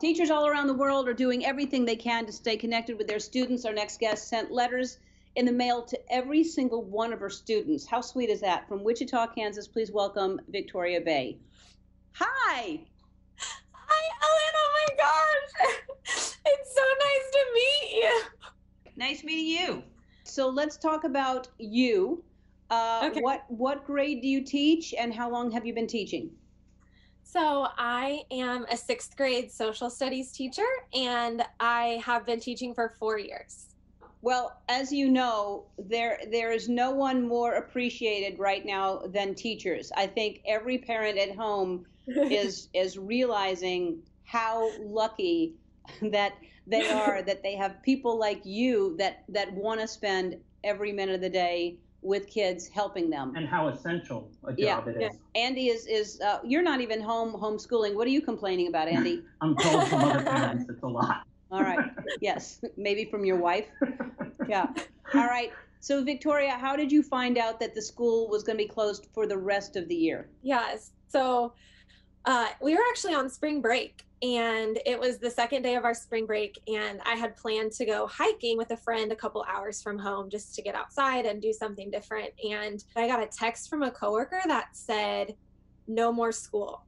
Teachers all around the world are doing everything they can to stay connected with their students. Our next guest sent letters in the mail to every single one of her students. How sweet is that? From Wichita, Kansas, please welcome Victoria Bay. Hi. Hi, Ellen. Oh my gosh. It's so nice to meet you. Nice meeting you. So let's talk about you. Okay. What grade do you teach, and how long have you been teaching? So I am a 6th grade social studies teacher, and I have been teaching for 4 years. Well, as you know, there is no one more appreciated right now than teachers. I think every parent at home is realizing how lucky that they are that they have people like you that want to spend every minute of the day with kids, helping them. And how essential a job it is. Andy is you're not even homeschooling. What are you complaining about, Andy? I'm told from other parents it's a lot. All right. Yes. Maybe from your wife. Yeah. All right. So Victoria, how did you find out that the school was going to be closed for the rest of the year? Yes. So we were actually on spring break, and it was the second day of our spring break, and I had planned to go hiking with a friend a couple hours from home just to get outside and do something different. And I got a text from a coworker that said, "No more school."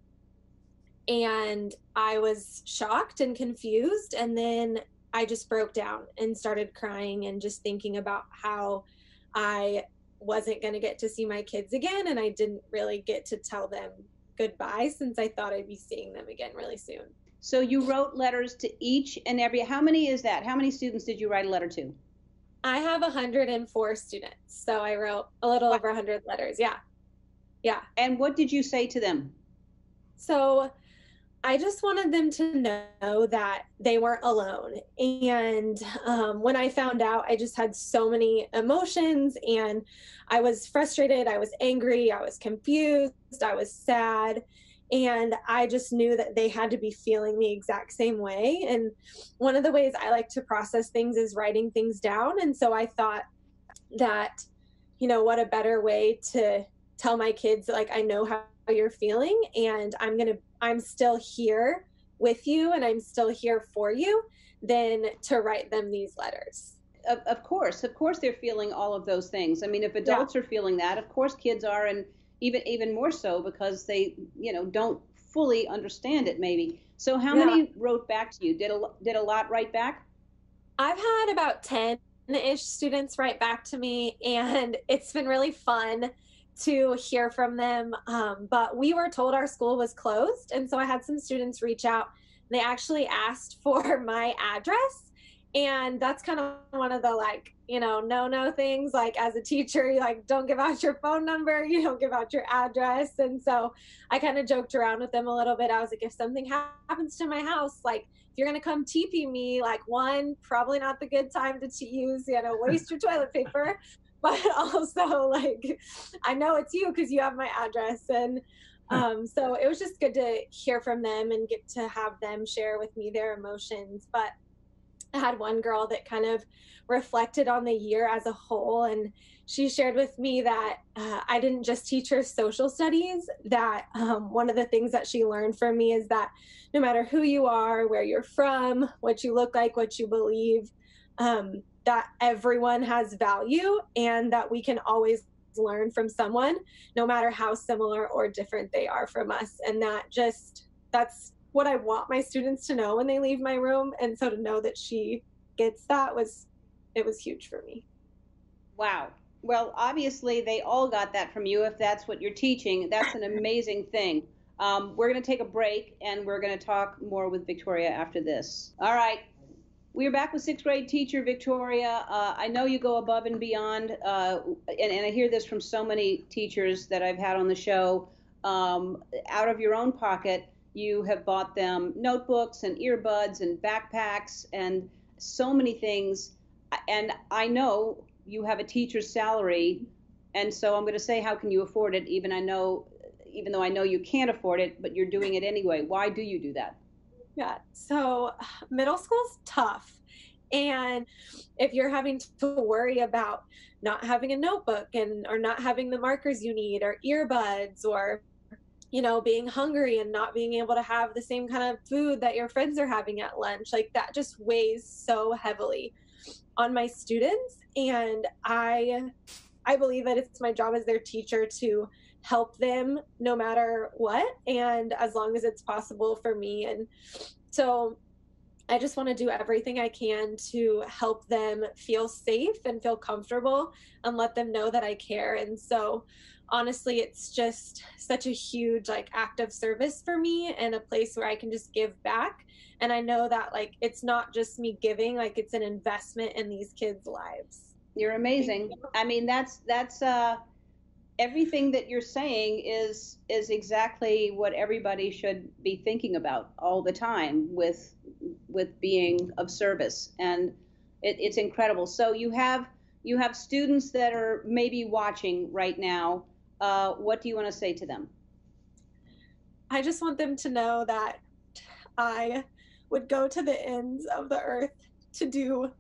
And I was shocked and confused. And then I just broke down and started crying and just thinking about how I wasn't going to get to see my kids again. And I didn't really get to tell them goodbye since I thought I'd be seeing them again really soon. So you wrote letters to each and every, how many is that? How many students did you write a letter to? I have 104 students. So I wrote a little over 100 letters. Yeah. Yeah. And what did you say to them? So I just wanted them to know that they weren't alone. And when I found out, I just had so many emotions, and I was frustrated. I was angry. I was confused. I was sad. And I just knew that they had to be feeling the exact same way. And one of the ways I like to process things is writing things down. And so I thought that, what a better way to tell my kids, like, I know how you're feeling, and I'm still here with you, and I'm still here for you, than to write them these letters. Of course they're feeling all of those things. I mean, if adults are feeling that, of course kids are, and even more so because they, don't fully understand it maybe. So how many wrote back to you? Did a lot write back? I've had about 10-ish students write back to me, and it's been really fun to hear from them. But we were told our school was closed. And so I had some students reach out. They actually asked for my address. And that's kind of one of the no things. Like, as a teacher, you don't give out your phone number, you don't give out your address. And so I kind of joked around with them a little bit. I was like, if something happens to my house, if you're going to come TP me, one, probably not the good time to use, waste your toilet paper. But also, I know it's you because you have my address. And so it was just good to hear from them and get to have them share with me their emotions. But I had one girl that kind of reflected on the year as a whole. And she shared with me that I didn't just teach her social studies, that one of the things that she learned from me is that no matter who you are, where you're from, what you look like, what you believe, that everyone has value, and that we can always learn from someone, no matter how similar or different they are from us. And that's what I want my students to know when they leave my room. And so to know that she gets that was huge for me. Wow. Well, obviously they all got that from you. If that's what you're teaching, that's an amazing thing. We're going to take a break, and we're going to talk more with Victoria after this. All right. We're back with 6th grade teacher Victoria. I know you go above and beyond, and I hear this from so many teachers that I've had on the show. Out of your own pocket, you have bought them notebooks and earbuds and backpacks and so many things. And I know you have a teacher's salary, and so I'm going to say, how can you afford it? Even though I know you can't afford it, but you're doing it anyway. Why do you do that? Yeah. So middle school's tough. And if you're having to worry about not having a notebook or not having the markers you need, or earbuds, or being hungry and not being able to have the same kind of food that your friends are having at lunch. Like that just weighs so heavily on my students. And I believe that it's my job as their teacher to help them no matter what, and as long as it's possible for me. And so I just want to do everything I can to help them feel safe and feel comfortable and let them know that I care. And so honestly, it's just such a huge act of service for me, and a place where I can just give back. And I know that it's not just me giving, it's an investment in these kids' lives. You're amazing. I mean, that's everything that you're saying is exactly what everybody should be thinking about all the time with being of service. And it's incredible. So you have students that are maybe watching right now. What do you want to say to them? I just want them to know that I would go to the ends of the earth to do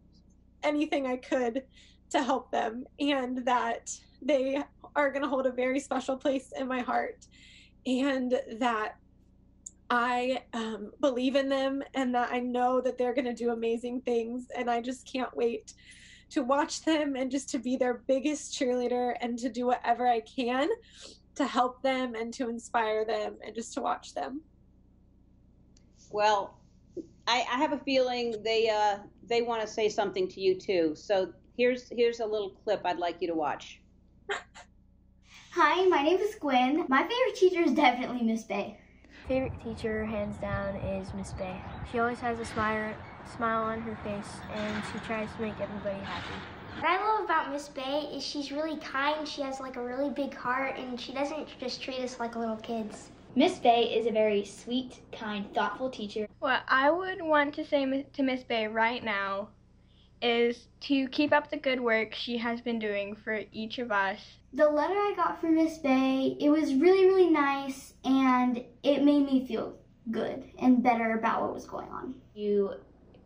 anything I could to help them, and that they are going to hold a very special place in my heart, and that I believe in them, and that I know that they're going to do amazing things. And I just can't wait to watch them and just to be their biggest cheerleader and to do whatever I can to help them and to inspire them and just to watch them. Well, I have a feeling they want to say something to you too. So here's a little clip I'd like you to watch. Hi, my name is Gwen. My favorite teacher is definitely Miss Bay. Favorite teacher, hands down, is Miss Bay. She always has a smile on her face, and she tries to make everybody happy. What I love about Miss Bay is she's really kind. She has a really big heart, and she doesn't just treat us like little kids. Miss Bay is a very sweet, kind, thoughtful teacher. What I would want to say to Miss Bay right now is to keep up the good work she has been doing for each of us. The letter I got from Miss Bay, it was really, really nice, and it made me feel good and better about what was going on. You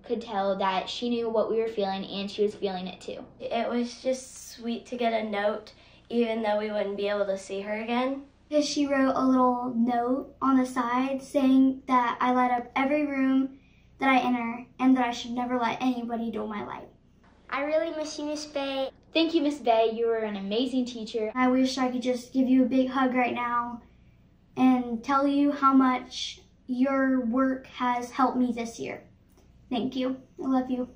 could tell that she knew what we were feeling, and she was feeling it too. It was just sweet to get a note, even though we wouldn't be able to see her again. Because she wrote a little note on the side saying that I light up every room that I enter, and that I should never let anybody dull my light. I really miss you, Miss Bay. Thank you, Miss Bay. You were an amazing teacher. I wish I could just give you a big hug right now and tell you how much your work has helped me this year. Thank you. I love you.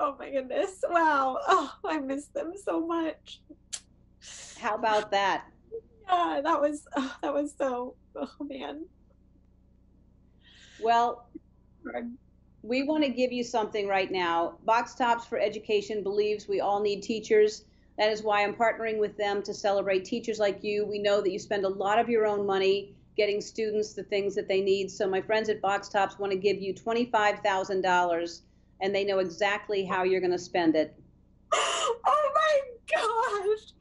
Oh my goodness. Wow. Oh, I miss them so much. How about that? Yeah, that was so, oh man. Well, we want to give you something right now. Box Tops for Education believes we all need teachers. That is why I'm partnering with them to celebrate teachers like you. We know that you spend a lot of your own money getting students the things that they need. So my friends at Box Tops want to give you $25,000, and they know exactly how you're going to spend it. Oh my gosh.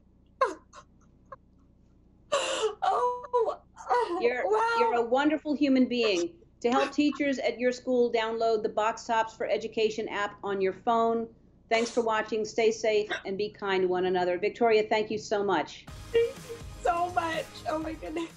You're a wonderful human being. To help teachers at your school, download the Box Tops for Education app on your phone. Thanks for watching. Stay safe and be kind to one another. Victoria, thank you so much. Thank you so much. Oh my goodness.